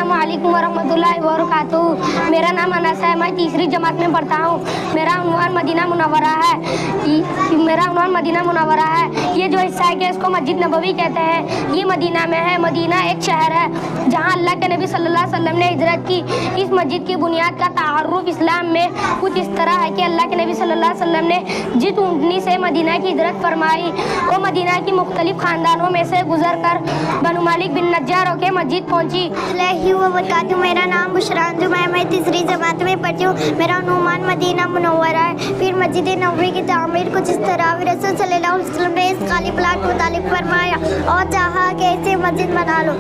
अस्सलामु अलैकुम वरहमतुल्लाहि वबरकातुहू। मेरा नाम अनस है, मैं तीसरी जमात में पढ़ता हूँ। मेरा उन्वान मदीना मुनव्वरा है। ये जो हिस्सा है कि इसको मस्जिद नबवी कहते हैं, ये मदीना में है। मदीना एक शहर है जहाँ अल्लाह के नबी सल्लल्लाहु अलैहि वसल्लम ने हिजरत की। इस मस्जिद की बुनियाद का तारुफ इस्लाम में कुछ इस तरह है कि अल्लाह के नबी सल्लल्लाहु अलैहि वसल्लम ने जिस ऊँटनी से मदीना की हिजरत फरमाई, वो मदीना की मुख्तलिफ खानदानों में से गुजर कर बनु मालिक बिन नज्जार होके मस्जिद पहुँची। मेरा नाम बुशरांजू है, मैं तीसरी जमात में पढ़ती हूँ। मेरा उन्वान मदीना मुनव्वरा है। फिर मस्जिद नबवी की तामीर कुछ इस तरह रसूल सल्लल्लाहु अलैहि वसल्लम ने इस खाली प्लाट को तालिब फरमाया और चाहा कि इसे मस्जिद बना लो।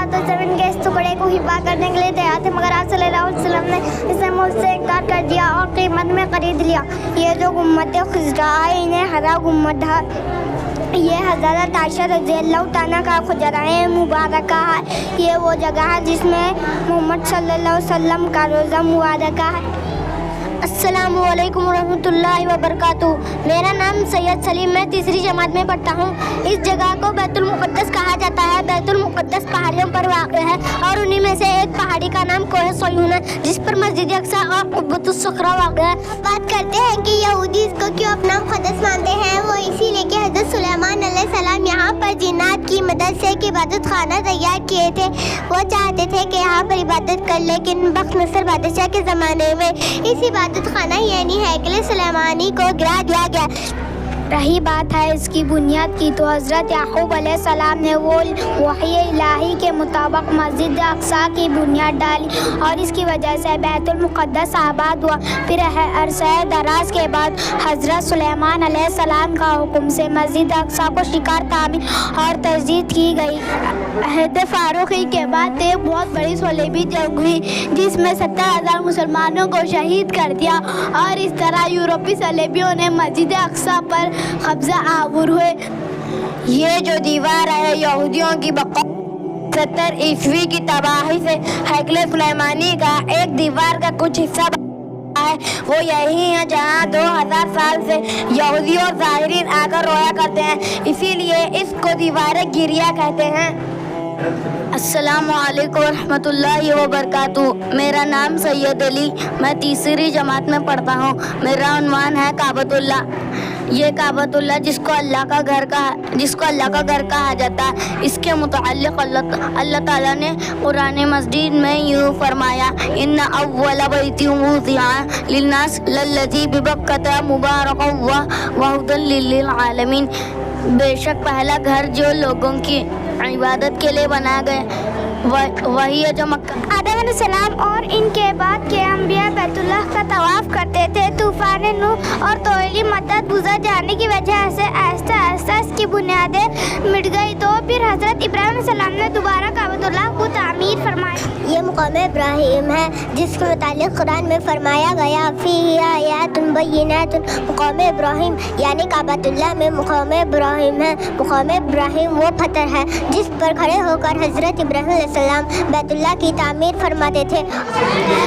तो जमीन के इस टुकड़े को हिबा करने के लिए तैयार थे, मगर आप सल्लल्लाहु अलैहि वसल्लम ने इसे मुझसे इनकार कर दिया और कीमत में खरीद लिया। ये जो गुम्मत खुजरा है, इन्हें हरा गुम्मत है। ये हज़रत आयशा रज़ियल्लाहु ताला का खुजराए मुबारक है। ये वो जगह है जिसमें मोहम्मद सल्लल्लाहु अलैहि वसल्लम का रोज़ा मुबारक है। अस्सलामु अलैकुम वरहमतुल्लाहि वबरकातुहू। मेरा नाम सैयद सलीम, मैं तीसरी जमात में पढ़ता हूँ। इस जगह को बैतुल मुक़द्दस कहा जाता है। बैतुल मुक़द्दस पहाड़ियों पर वाक़ है और उन्हीं में से एक पहाड़ी का नाम कोहे सयून है, जिस पर मस्जिद अक्सा और क़ुब्बतुस सख़रा वाक़ है। बात करते हैं कि यहूदी इसको क्यों अपना मुक़द्दस मानते हैं। वो इसीलिए कि हज़रत सुलेमान अलैहिस्सलाम यहाँ पर जिन्नात की मदद से एक इबादत खाना तैयार किए थे। वो चाहते थे कि यहाँ पर इबादत कर, लेकिन बख्त नसर बादशाह के ज़माने में इस इबादत खाना यानी हैकल सुलेमानी को गिरा दिया गया। रही बात है इसकी बुनियाद की, तो हज़रत याकूब अलैहिस्सलाम ने वो वही इलाही के मुताबिक मस्जिद अक्सा की बुनियाद डाली और इसकी वजह से बैतुल मुक़द्दस आबाद हुआ। फिर अरसे दराज के बाद हज़रत सुलेमान अलैहिस्सलाम का हुक्म से मस्जिद अक्सा को शिकार तामीर और तजदीद की गई। अहद फ़ारूक़ी के बाद एक बहुत बड़ी सलीबी जंग हुई, जिसमें 70,000 मुसलमानों को शहीद कर दिया और इस तरह यूरोपी सलीबियों ने मस्जिद अक्सा पर कब्जा आवर हुए। ये जो दीवार है यहूदियों की 70 ईस्वी की तबाही से हैकल सुलेमानी का एक दीवार का कुछ हिस्सा है। वो यही है जहाँ 2000 साल से यहूदी और ज़ाहिरीन आकर रोया करते हैं, इसीलिए इसको दीवार गिरिया कहते हैं। अस्सलामु अलैकुम रहमतुल्लाहि व बरकातुहू। मेरा नाम सैयद अली, मैं तीसरी जमात में पढ़ता हूँ। मेरा उन्वान है काबतुल्लाह। ये काबतुल्लाह जिसको अल्लाह का घर कहा जाता है, इसके मुताल्लिक़ अल्लाह ताला ने कुरान मजीद में यूँ फरमाया, इन्ना अव्वल बैतिन वुज़िअ लिन्नास लल्लज़ी बिबक्कता मुबारकन व हुदन लिल आलमीन। बेशक पहला घर जो लोगों की इबादत के लिए बनाया गया वही है जो मक्का। आदम अलैहिस्सलाम और इनके बाद के अंबिया बैतुल्लाह का तवाफ करते थे। तूफान नूह और तोइली मदद गुजर जाने की वजह से आहिस्ता आहिस्ता इसकी बुनियादें मिट गई। तो फिर हज़रत इब्राहीम अलैहिस्सलाम ने दोबारा काबतुल्लाह को तामीर फरमाई। ये मुकाम इब्राहीम है जिसके मुतालिक कुरान में फरमाया गया, फ़ीही आयातुन बय्यिनातुन। मुकाम इब्राहीम यानी काबतुल्लाह में मुकाम इब्राहीम है। मुकाम इब्राहीम वो पत्थर है जिस पर खड़े होकर हज़रत इब्राहीम अलैहिस्सलाम बैतुल्लाह की तामीर फरमाते थे।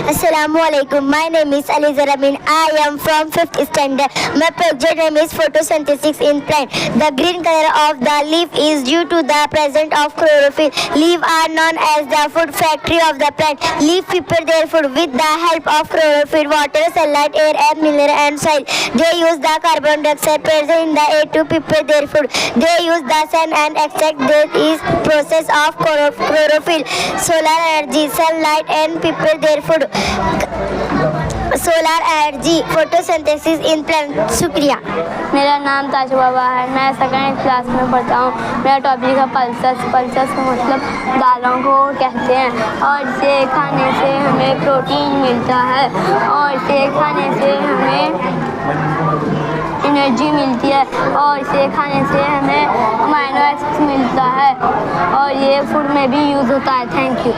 अस्सलामु अलैकुम, my name is Ali Zarameen, I am from 5th standard. My project name is photosynthesis in plant. The green color of the leaf is due to the presence of chlorophyll. Leaves are known as the food factory of the plant. Leaf prepare their food with the help of chlorophyll, water, sunlight, air, and mineral and soil. They use the carbon dioxide present in the air to prepare their food. They use the sun and extract that is process of chlorophyll, solar energy, sunlight, and prepare their food. Solar energy photosynthesis in plant. शुक्रिया। मेरा नाम ताज बाबा है, मैं second class में पढ़ता हूँ। मेरा topic है पल्सेस। पल्सेस का मतलब दालों को कहते हैं और इसे खाने से हमें प्रोटीन मिलता है और इसे खाने से हमें एनर्जी मिलती है और इसे खाने से हमें अमीनो एसिड्स मिलता है और ये फूड में भी यूज़ होता है। Thank you.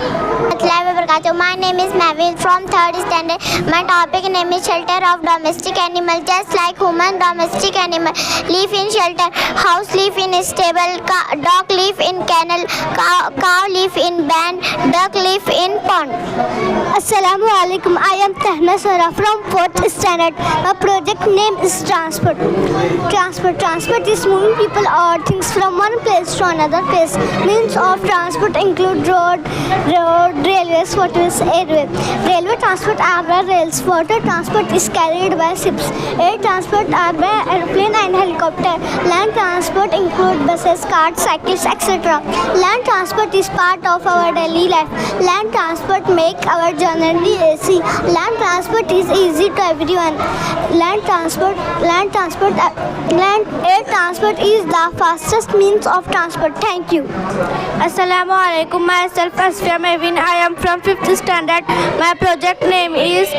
wabarakatuh. My name is Naveen from 3rd standard. My topic name is shelter of domestic animal. Just like human, domestic animal live in shelter. House live in stable. Dog live in kennel. Cow live in barn. Duck live in pond. Assalamu alaikum. I am Tahna Sara from 4th standard. My project name is transport. Transport is moving people or things from one place to another place. Means of transport include road, railways, waterways, airway. Railway transport are by rails. Water transport is carried by ships. Air transport are by airplane and helicopter. Land transport include buses, cars, cycles, etc. Land transport is part of our daily life. Land transport make our journey easy. Land transport is easy to everyone. Air transport is the fastest means of transport. Thank you. Assalamu alaikum. Myself Asfiya Mehvin. I am from 5th standard. My project name is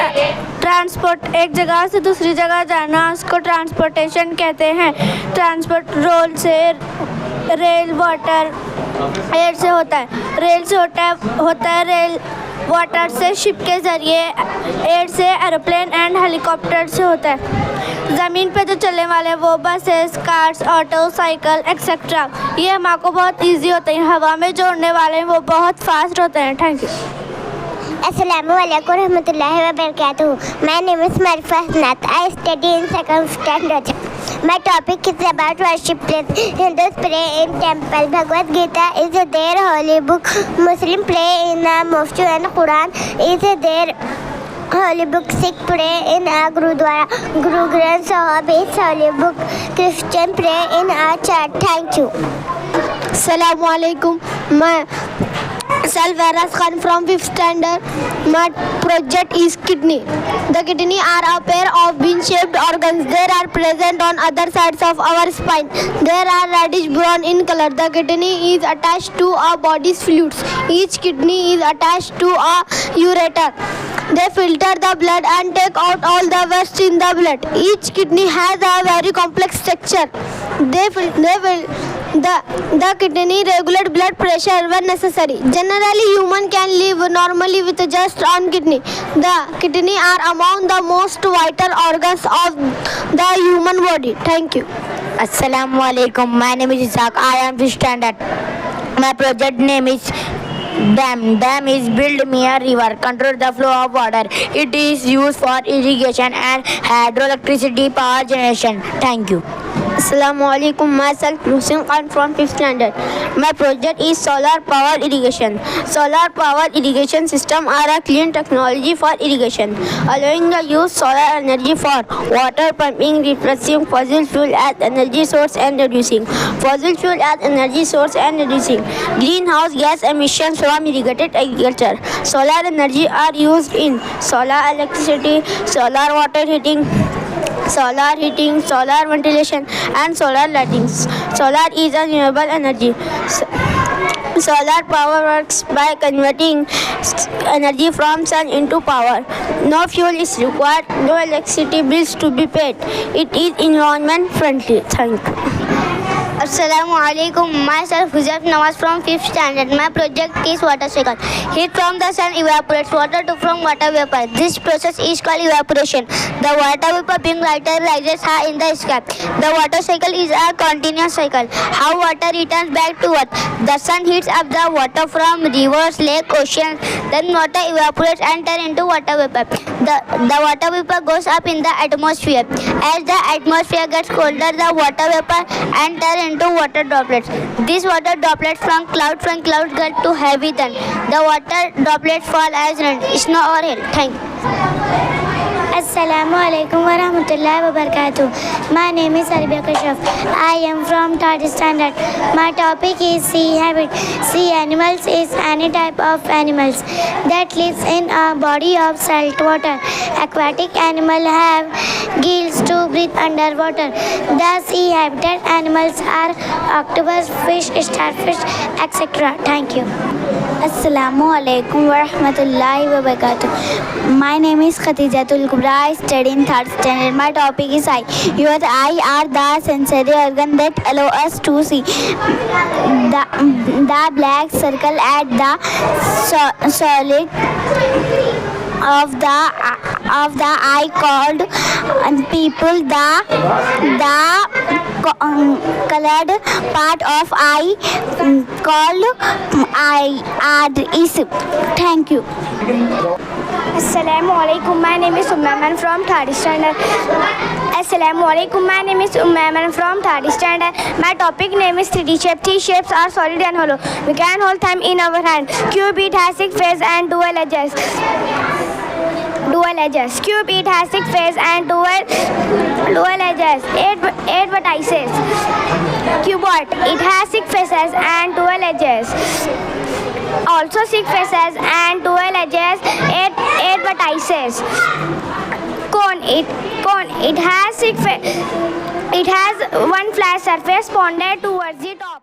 transport. एक जगह से दूसरी जगह जाना उसको transportation कहते हैं. Transport road से, रेल, वाटर, एयर से होता है. रेल से होता है रेल, वाटर से शिप के ज़रिए, एयर से एरोप्लेन एंड हेलीकॉप्टर से होता है. ज़मीन पे जो चलने वाले वो buses, cars, auto, cycle etcetera. ये हमारे बहुत इजी होते हैं. हवा में जो उड़ने वाले हैं वो बहुत फास्ट होते हैं. Thank you. Assalamualaikum warahmatullahi wabarakatuh. My name is Marifa Hasnat. I study in 2nd standard. My topic is about worship place. Hindus pray in temple. Bhagavad Gita is their holy book. Muslim pray in a mosque and Quran is their holy book. Sikh pray in a Gurudwara. Guru Granth Sahib is holy book. Christian pray in a church. Thank you. Assalamualaikum. Myself Aras Khan from 5th standard. My project is kidney. The kidney are a pair of bean-shaped organs. They are present on other sides of our spine. They are reddish brown in color. The kidney is attached to our body's fluids. Each kidney is attached to a ureter. They filter the blood and take out all the waste in the blood. Each kidney has a very complex structure. The kidney regulate blood pressure when necessary. Generally, human can live normally with just one kidney. The kidney are among the most vital organs of the human body. Thank you. Assalamu alaikum. My name is Isaac. I am 5th standard. My project name is dam. Dam is built near river, control the flow of water. It is used for irrigation and hydroelectricity power generation. Thank you. Assalamu alaikum. Myself Hussein Khan from 5th standard. My project is solar power irrigation. Solar power irrigation system are a clean technology for irrigation, allowing the use solar energy for water pumping, replacing fossil fuel as energy source and reducing greenhouse gas emissions from irrigated agriculture. Solar energy are used in solar electricity, solar water heating, solar ventilation and solar lighting. Solar is a renewable energy. Solar power works by converting energy from sun into power. No fuel is required, no electricity bills to be paid. It is environment friendly. Thank you. Assalamu alaikum. Myself Huzaf Nawaz from 5th standard. My project is water cycle. Heat from the sun evaporates water from water vapor. This process is called evaporation. The water vapor being lighter rises high in the sky. The water cycle is a continuous cycle. How water returns back to earth. The sun heats up the water from rivers, lakes, oceans. Then water evaporates and turns into water vapor. The water vapor goes up in the atmosphere. As the atmosphere gets colder, the water vapor and turns into water droplets. These water droplets from clouds get to heavy, then the water droplets fall as rain, snow or hail. Thank you. Assalamu alaikum wa rahmatullahi wa barakatuh. My name is Arabia Kashraf. I am from 3rd standard. My topic is sea habit. Sea animals is any type of animals that lives in a body of salt water. Aquatic animals have gills to breathe underwater. The sea habitat animals are octopus, fish, starfish, etc. Thank you. Assalamu alaikum wa rahmatullahi wa barakatuh. My name is Khadijatul Kubra. Umra. I study in 3rd standard. My topic is eye. Your eye are the sensory organ that allow us to see. The black circle at the solid of the eye called people. The colored part of eye called eye is. Thank you. Assalamualaikum. My name is Umman from 3rd standard. Assalamualaikum. My name is Umman from 3rd standard. My topic name is 3D shape. 3 shapes are solid and hollow. We can hold them in our hand. Cube, it has 6 faces and dual edges. Cube, it has 6 faces and dual edges. 8 vertices. Cuboid, it has 6 faces and dual edges. Also 6 faces and dual edges. 8 vertices. Cone, it has 6 faces. It has one flat surface pointed towards the top.